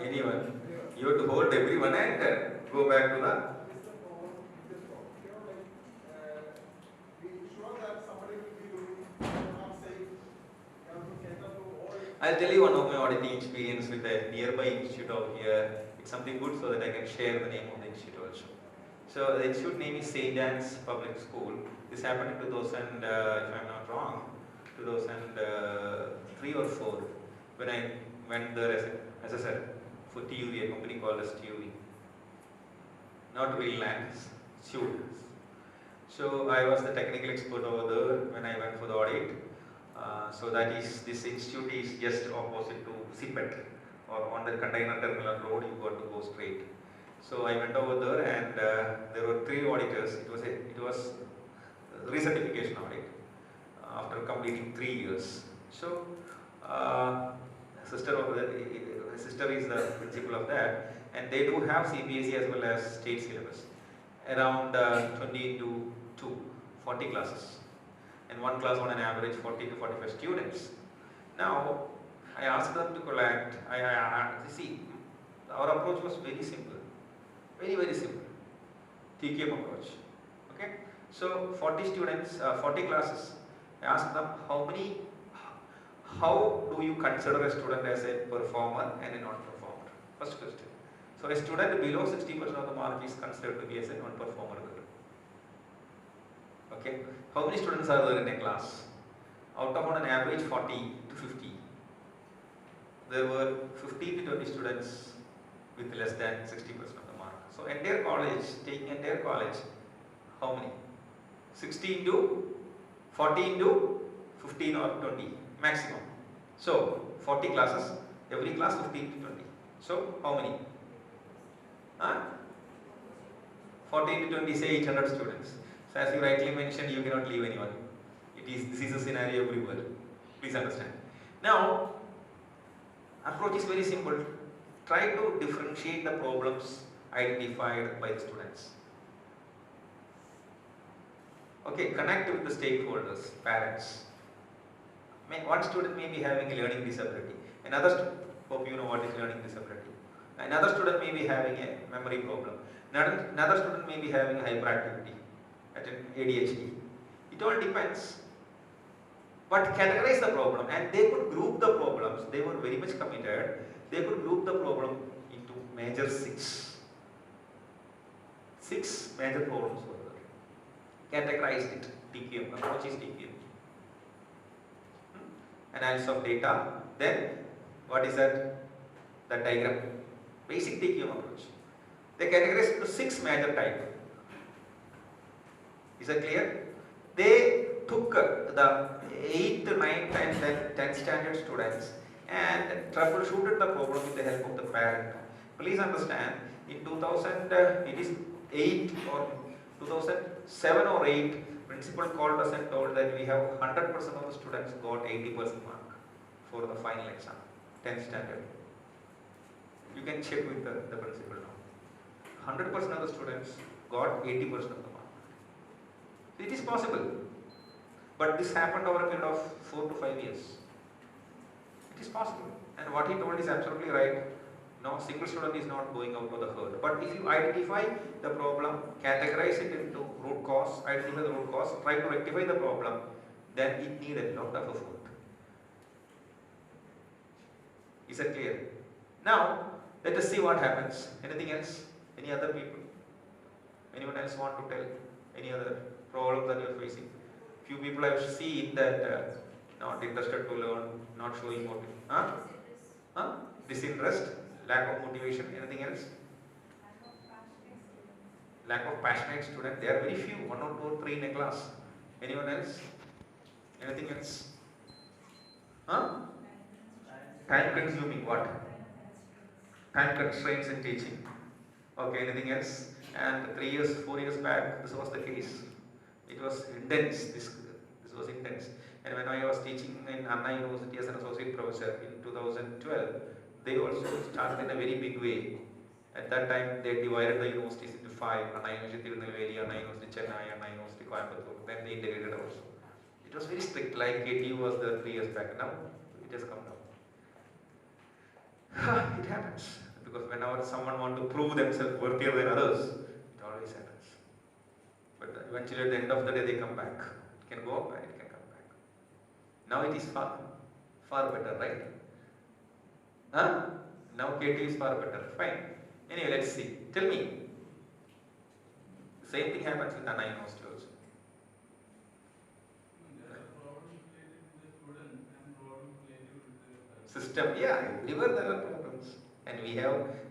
Anyone. You have to hold everyone and go back to the. I'll tell you one of my auditing experience with a nearby institute out here. It's something good so that I can share the name of the institute also. So the institute name is St. Anne's Public School. This happened in 2000, if I'm not wrong, 2003 or 4, when I went there as I said, for TUV, a company called as TUV. Not real lands, students. So I was the technical expert over there when I went for the audit. So that is, this institute is just opposite to CPET, or on the container terminal road you got to go straight. So I went over there and there were 3 auditors. It was a recertification audit after completing 3 years. So sister is the principal of that, and they do have CBSE as well as state syllabus. Around 20 to 40 classes. And one class on an average 40 to 45 students. Now, I asked them to collect, see, our approach was very simple, very simple, TQM approach, okay. So 40 students, 40 classes, I asked them how do you consider a student as a performer and a non-performer? First question. So a student below 60% of the mark is considered to be as a non-performer. Okay, how many students are there in a class? Out of on an average 40 to 50, there were 15 to 20 students with less than 60% of the mark. So entire college, taking entire college, how many? 60 into 40 into 15 or 20 maximum. So 40 classes, every class 15 to 20. So how many? 40 to 20, say 800 students. So as you rightly mentioned, you cannot leave anyone. This is a scenario everywhere. Please understand. Now, approach is very simple. Try to differentiate the problems identified by the students. Okay, connect with the stakeholders, parents. One student may be having a learning disability. Hope you know what is learning disability. Another student may be having a memory problem. Another student may be having hyperactivity. At an ADHD. It all depends. But categorize the problem, and they could group the problems. They were very much committed. They could group the problem into major 6. 6 major problems were there. Categorized it. TQM. Approach is TQM. Analysis of data. Then, what is that? The diagram. Basic TQM approach. They categorized into 6 major types. Is that clear? They took the 8th, 9th and 10th standard students and troubleshooted the problem with the help of the parent. Please understand, in 2000, it is 8 or 2007 or 8, principal called us and told that we have 100% of the students got 80% mark for the final exam, 10th standard. You can check with the principal now. 100% of the students got 80% of the mark. It is possible, but this happened over a period of 4 to 5 years. It is possible, and what he told is absolutely right. No single student is not going out of the herd. But if you identify the problem, categorize it into root cause, identify the root cause, try to rectify the problem, then it needs a lot of effort. Is that clear? Now, let us see what happens. Anything else? Any other people? Anyone else want to tell? Any other problem that you are facing? Few people I have seen that not interested to learn, not showing motivation. Disinterest, lack of motivation. Anything else? Lack of passionate student. There are very few, 1 or 2 or 3 in a class. Anyone else? Anything else? Time consuming. What? Time constraints in teaching. Okay, anything else? And 3 years, 4 years back, this was the case. It was intense. This was intense. And when I was teaching in Anna University as an associate professor in 2012, they also started in a very big way. At that time, they divided the universities into 5: Anna University Tirunelveli, Anna University Chennai, Anna University Coimbatore. Then they integrated also. It was very strict, like KTU was the 3 years back. Now it has come down. It happens. because whenever someone wants to prove themselves worthier than others, it always happens. But eventually at the end of the day they come back. It can go up and it can come back. Now it is far, far better, right? Huh? Now KT is far better. Fine. Anyway, let's see. Tell me. Same thing happens with Anna University also. System, yeah, everywhere there are problems. And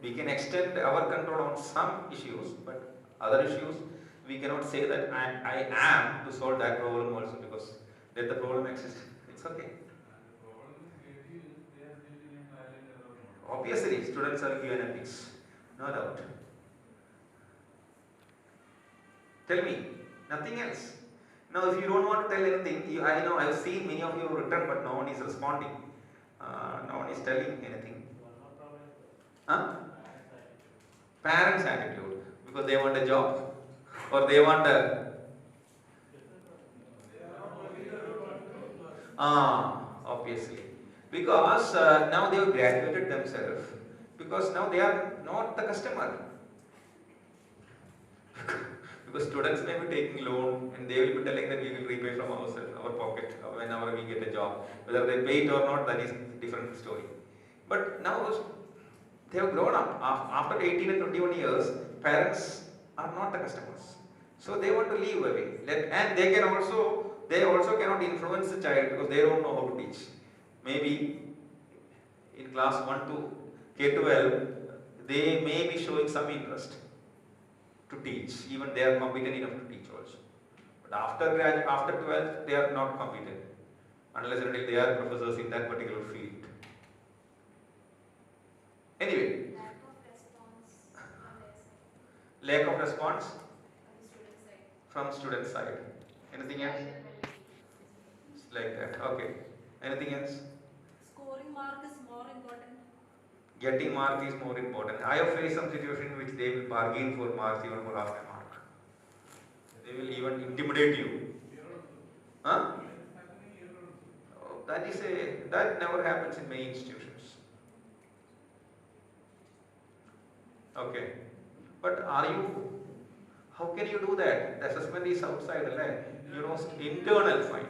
we can extend our control on some issues, but other issues, we cannot say that I am to solve that problem also, because let the problem exist. It's okay. Obviously, students are given ethics, no doubt. Tell me, nothing else. Now, if you don't want to tell anything, I know I've seen many of you have written, but no one is responding. No one is telling anything. Huh? Parents' attitude, because they want a job or they want a. Obviously. Because now they have graduated themselves, because now they are not the customer. Because students may be taking loan and they will be telling that we will repay from ourselves, our pocket, whenever we get a job. Whether they pay it or not, that is a different story. But now they have grown up. After 18 and 21 years, parents are not the customers. So they want to leave away. And they also cannot influence the child because they don't know how to teach. Maybe in class 1 to K12, they may be showing some interest to teach. Even they are competent enough to teach also. But after 12th, they are not competent unless and until they are professors in that particular field. Anyway, lack of response from student side. Anything else? It's like that. Okay. Anything else? Scoring mark is more important. Getting mark is more important. I have faced some situation in which they will bargain for marks even for half a mark. They will even intimidate you. Huh? Oh, that never happens in many institutions. Okay. But how can you do that? The assessment is outside, right? Internal, fine.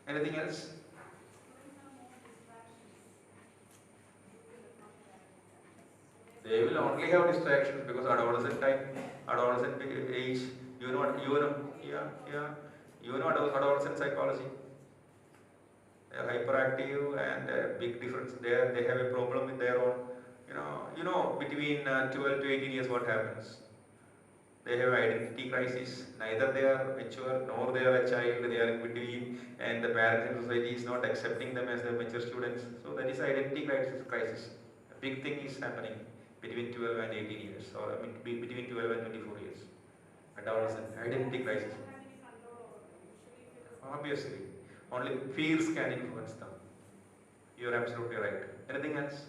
Anything else? They will only have distractions because adolescent age, adolescent psychology. They are hyperactive and big difference there. They have a problem with their own, between 12 to 18 years what happens. They have identity crisis. Neither they are mature nor they are a child. They are in between, and the parents and society is not accepting them as their mature students. So that is identity crisis. A big thing is happening between 12 and 18 years, or between 12 and 24 years. Adolescent identity crisis. Obviously, only fears can influence them. You are absolutely right. Anything else?